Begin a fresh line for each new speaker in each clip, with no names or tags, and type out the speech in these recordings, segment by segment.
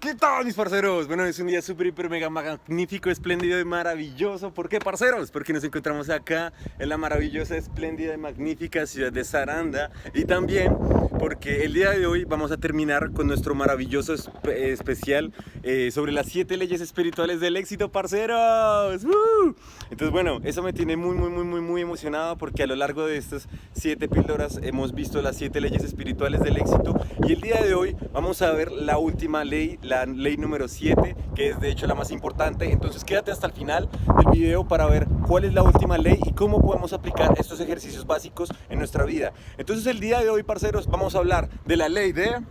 ¿Qué tal, mis parceros? Bueno, es un día súper, hiper, mega magnífico, espléndido y maravilloso. ¿Por qué, parceros? Porque nos encontramos acá en la maravillosa, espléndida y magnífica ciudad de Saranda. Y también porque el día de hoy vamos a terminar con nuestro maravilloso especial sobre las 7 leyes espirituales del éxito, parceros. Entonces, bueno, eso me tiene muy emocionado porque a lo largo de estas 7 píldoras hemos visto las 7 leyes espirituales del éxito. Y el día de hoy vamos a ver la última ley, la ley número 7, que es de hecho la más importante. Entonces quédate hasta el final del video para ver cuál es la última ley y cómo podemos aplicar estos ejercicios básicos en nuestra vida. Entonces el día de hoy, parceros, vamos a hablar de la ley de...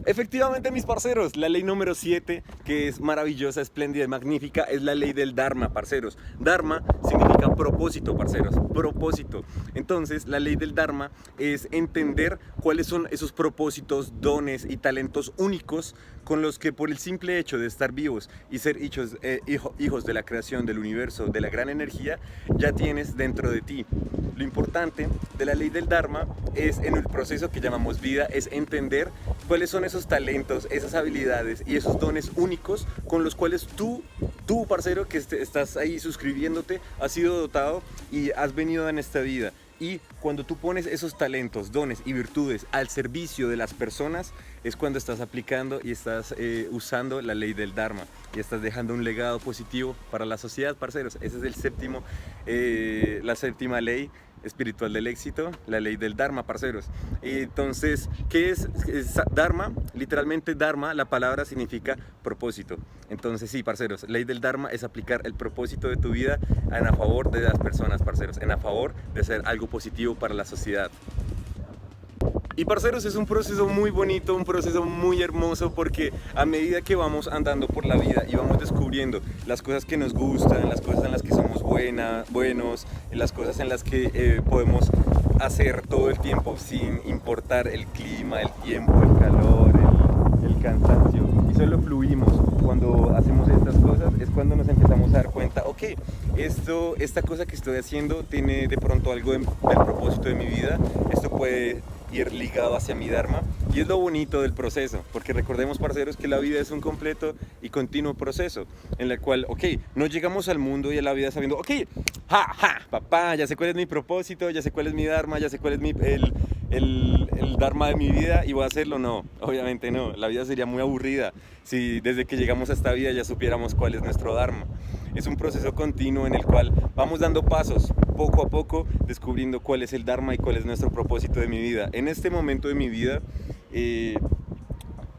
Efectivamente, mis parceros, la ley número 7, que es maravillosa, espléndida y magnífica, es la ley del Dharma, parceros. Dharma significa propósito, parceros, propósito. Entonces, la ley del Dharma es entender cuáles son esos propósitos, dones y talentos únicos con los que por el simple hecho de estar vivos y ser hijos de la creación del universo, de la gran energía, ya tienes dentro de ti. Lo importante de la ley del Dharma es, en el proceso que llamamos vida, es entender cuáles son esos talentos, esas habilidades y esos dones únicos con los cuales tú parcero, que estás ahí suscribiéndote, has sido dotado y has venido en esta vida. Y cuando tú pones esos talentos, dones y virtudes al servicio de las personas, es cuando estás aplicando y estás usando la ley del Dharma y estás dejando un legado positivo para la sociedad, parceros. Ese es la séptima ley espiritual del éxito, la ley del Dharma, parceros. Entonces, ¿qué es Dharma? Literalmente Dharma, la palabra significa propósito. Entonces sí, parceros, ley del Dharma es aplicar el propósito de tu vida a favor de las personas, parceros, a favor de hacer algo positivo para la sociedad. Y parceros, es un proceso muy bonito, un proceso muy hermoso, porque a medida que vamos andando por la vida y vamos descubriendo las cosas que nos gustan, las cosas en las que somos buenos, las cosas en las que podemos hacer todo el tiempo sin importar el clima, el tiempo, el calor, el cansancio, y solo fluimos. Cuando hacemos estas cosas es cuando nos empezamos a dar cuenta, ok, esta cosa que estoy haciendo tiene de pronto algo del propósito de mi vida, esto puede ir ligado hacia mi Dharma, y es lo bonito del proceso, porque recordemos, parceros, que la vida es un completo y continuo proceso en el cual, ok, no llegamos al mundo y a la vida sabiendo, ok, papá, ya sé cuál es mi propósito, ya sé cuál es mi Dharma, ya sé cuál es el Dharma de mi vida y voy a hacerlo. No, obviamente no, la vida sería muy aburrida si desde que llegamos a esta vida ya supiéramos cuál es nuestro Dharma. Es un proceso continuo en el cual vamos dando pasos, poco a poco, descubriendo cuál es el Dharma y cuál es nuestro propósito de mi vida. En este momento de mi vida,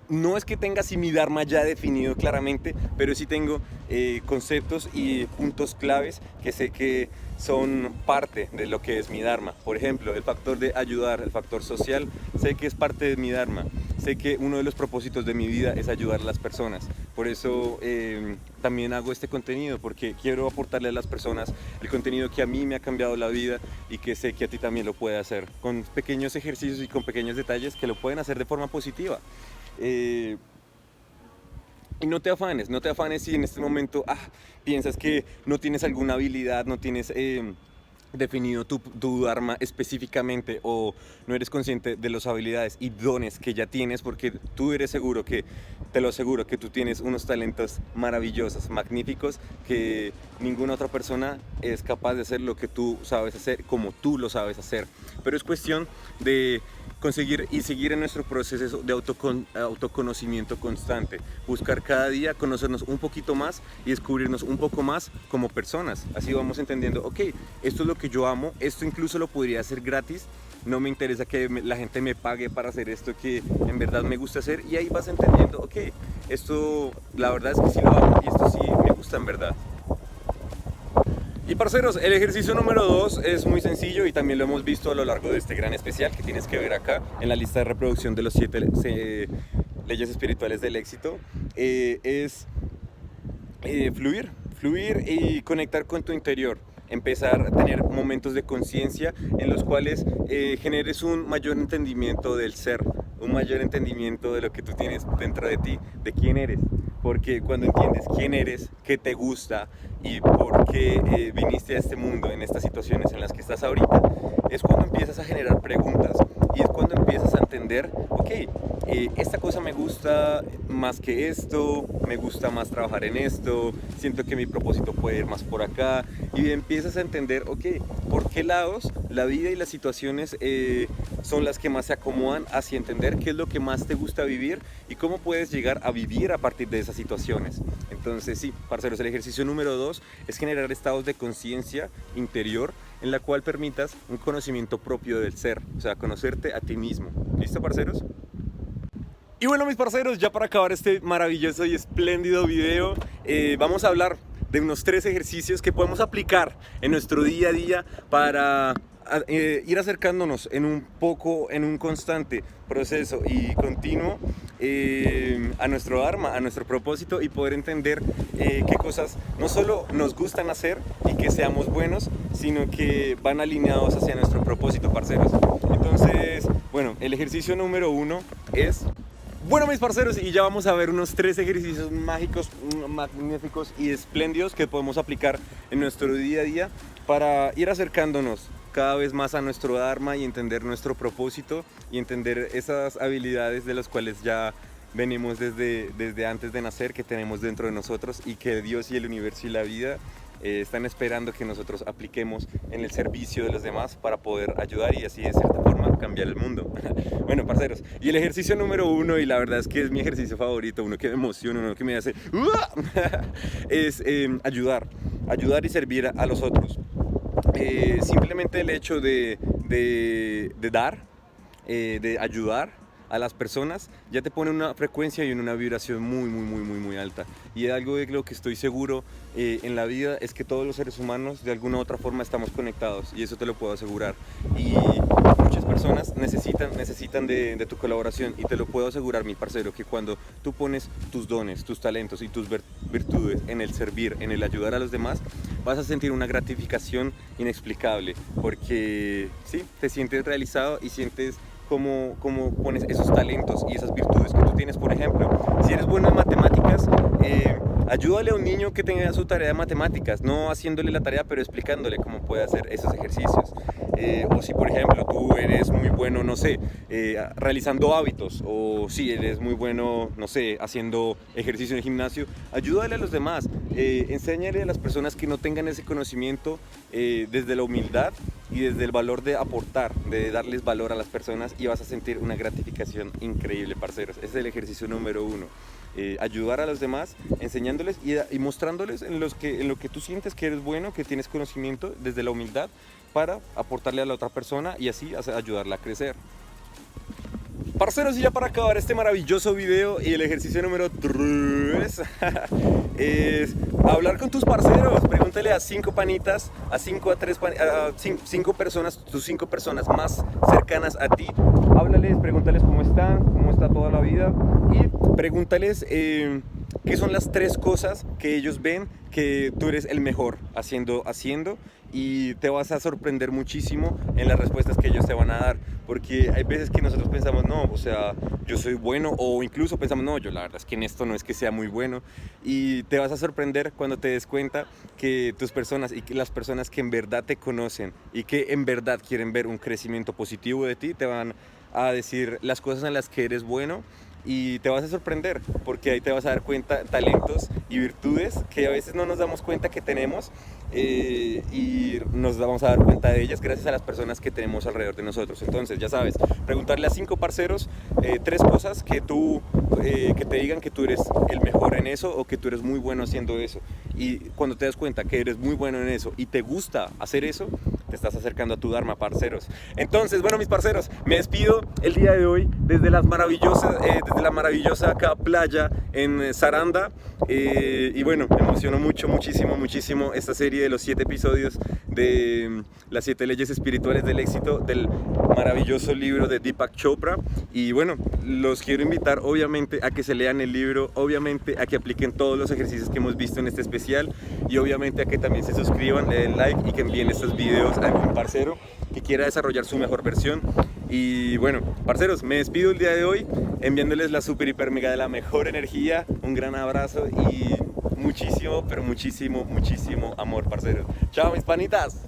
no es que tenga así mi Dharma ya definido claramente, pero sí tengo conceptos y puntos claves que sé que son parte de lo que es mi Dharma. Por ejemplo, el factor de ayudar, el factor social, sé que es parte de mi Dharma. Sé que uno de los propósitos de mi vida es ayudar a las personas. Por eso también hago este contenido, porque quiero aportarle a las personas el contenido que a mí me ha cambiado la vida y que sé que a ti también lo puede hacer, con pequeños ejercicios y con pequeños detalles que lo pueden hacer de forma positiva. Y no te afanes si en este momento piensas que no tienes alguna habilidad, no tienes definido tu Dharma específicamente, o no eres consciente de las habilidades y dones que ya tienes, porque tú eres te lo aseguro, que tú tienes unos talentos maravillosos, magníficos, que ninguna otra persona es capaz de hacer lo que tú sabes hacer como tú lo sabes hacer. Pero es cuestión de conseguir y seguir en nuestro proceso de autoconocimiento constante, buscar cada día conocernos un poquito más y descubrirnos un poco más como personas. Así vamos entendiendo, ok, esto es lo que yo amo, esto incluso lo podría hacer gratis, no me interesa que la gente me pague para hacer esto que en verdad me gusta hacer, y ahí vas entendiendo, ok, esto la verdad es que sí lo amo y esto sí me gusta en verdad. Y parceros, el ejercicio número 2 es muy sencillo y también lo hemos visto a lo largo de este gran especial que tienes que ver acá en la lista de reproducción de los 7 leyes espirituales del éxito. Es fluir y conectar con tu interior. Empezar a tener momentos de conciencia en los cuales generes un mayor entendimiento del ser, un mayor entendimiento de lo que tú tienes dentro de ti, de quién eres. porque cuando entiendes quién eres, qué te gusta y por qué viniste a este mundo en estas situaciones en las que estás ahorita, es cuando empiezas a generar preguntas y es cuando empiezas a entender, ok, esta cosa me gusta más que esto, me gusta más trabajar en esto, siento que mi propósito puede ir más por acá, y empiezas a entender, ok, por qué lados la vida y las situaciones son las que más se acomodan hacia entender qué es lo que más te gusta vivir y cómo puedes llegar a vivir a partir de esas situaciones. Entonces sí, parceros, el ejercicio número 2 es generar estados de conciencia interior en la cual permitas un conocimiento propio del ser, o sea, conocerte a ti mismo. ¿Listo, parceros? Y bueno, mis parceros, ya para acabar este maravilloso y espléndido video, vamos a hablar de unos 3 ejercicios que podemos aplicar en nuestro día a día para ir acercándonos en un constante proceso y continuo a nuestro Dharma, a nuestro propósito, y poder entender qué cosas no solo nos gustan hacer y que seamos buenos, sino que van alineados hacia nuestro propósito, parceros. Entonces, bueno, el ejercicio número 1 es... Bueno, mis parceros, y ya vamos a ver unos 3 ejercicios mágicos, magníficos y espléndidos que podemos aplicar en nuestro día a día para ir acercándonos cada vez más a nuestro Dharma y entender nuestro propósito y entender esas habilidades de las cuales ya venimos desde antes de nacer, que tenemos dentro de nosotros y que Dios y el universo y la vida están esperando que nosotros apliquemos en el servicio de los demás para poder ayudar y así de cierta forma cambiar el mundo. Bueno, parceros, y el ejercicio número 1, y la verdad es que es mi ejercicio favorito, uno que me emociona, uno que me hace es ayudar y servir a los otros. Simplemente el hecho de dar, de ayudar a las personas, ya te pone una frecuencia y una vibración muy alta. Y algo de lo que estoy seguro en la vida es que todos los seres humanos de alguna u otra forma estamos conectados, y eso te lo puedo asegurar. Y muchas personas necesitan de tu colaboración, y te lo puedo asegurar, mi parcero, que cuando tú pones tus dones, tus talentos y tus virtudes en el servir, en el ayudar a los demás, vas a sentir una gratificación inexplicable, porque sí, te sientes realizado y sientes cómo pones esos talentos y esas virtudes que tú tienes. Por ejemplo, si eres bueno en matemáticas, ayúdale a un niño que tenga su tarea de matemáticas, no haciéndole la tarea, pero explicándole cómo puede hacer esos ejercicios. O si, por ejemplo, tú eres muy bueno, no sé, realizando hábitos, o si eres muy bueno, no sé, haciendo ejercicio en el gimnasio, ayúdale a los demás, enséñale a las personas que no tengan ese conocimiento desde la humildad y desde el valor de aportar, de darles valor a las personas, y vas a sentir una gratificación increíble, parceros. Ese es el ejercicio número 1. Ayudar a los demás, enseñándoles y mostrándoles en lo que tú sientes que eres bueno, que tienes conocimiento, desde la humildad, para aportarle a la otra persona y así ayudarla a crecer. Parceros, y ya para acabar este maravilloso video, y el ejercicio número 3 es hablar con tus parceros. Pregúntale a 5 panitas, a 5 personas, tus 5 personas más cercanas a ti. Háblales, pregúntales cómo están, cómo está toda la vida, y pregúntales qué son las 3 cosas que ellos ven que tú eres el mejor haciendo, y te vas a sorprender muchísimo en las respuestas que ellos te van a dar, porque hay veces que nosotros pensamos, no, o sea, yo soy bueno, o incluso pensamos, no, yo la verdad es que en esto no es que sea muy bueno, y te vas a sorprender cuando te des cuenta que tus personas y que las personas que en verdad te conocen y que en verdad quieren ver un crecimiento positivo de ti, te van a decir las cosas en las que eres bueno. Y te vas a sorprender, porque ahí te vas a dar cuenta talentos y virtudes que a veces no nos damos cuenta que tenemos, y nos vamos a dar cuenta de ellas gracias a las personas que tenemos alrededor de nosotros. Entonces, ya sabes, preguntarle a 5 parceros 3 cosas que te digan que tú eres el mejor en eso, o que tú eres muy bueno haciendo eso. Y cuando te das cuenta que eres muy bueno en eso y te gusta hacer eso, te estás acercando a tu Dharma, parceros. Entonces, bueno, mis parceros, me despido el día de hoy desde la maravillosa acá playa en Saranda, y bueno, me emocionó muchísimo esta serie de los 7 episodios de las 7 leyes espirituales del éxito, del maravilloso libro de Deepak Chopra. Y bueno, los quiero invitar obviamente a que se lean el libro, obviamente a que apliquen todos los ejercicios que hemos visto en este especial, y obviamente a que también se suscriban, le den like y que envíen estos videos a algún parcero que quiera desarrollar su mejor versión. Y bueno, parceros, me despido el día de hoy. enviándoles la super hiper mega de la mejor energía, un gran abrazo y muchísimo, pero muchísimo, muchísimo amor, parceros. Chao, mis panitas.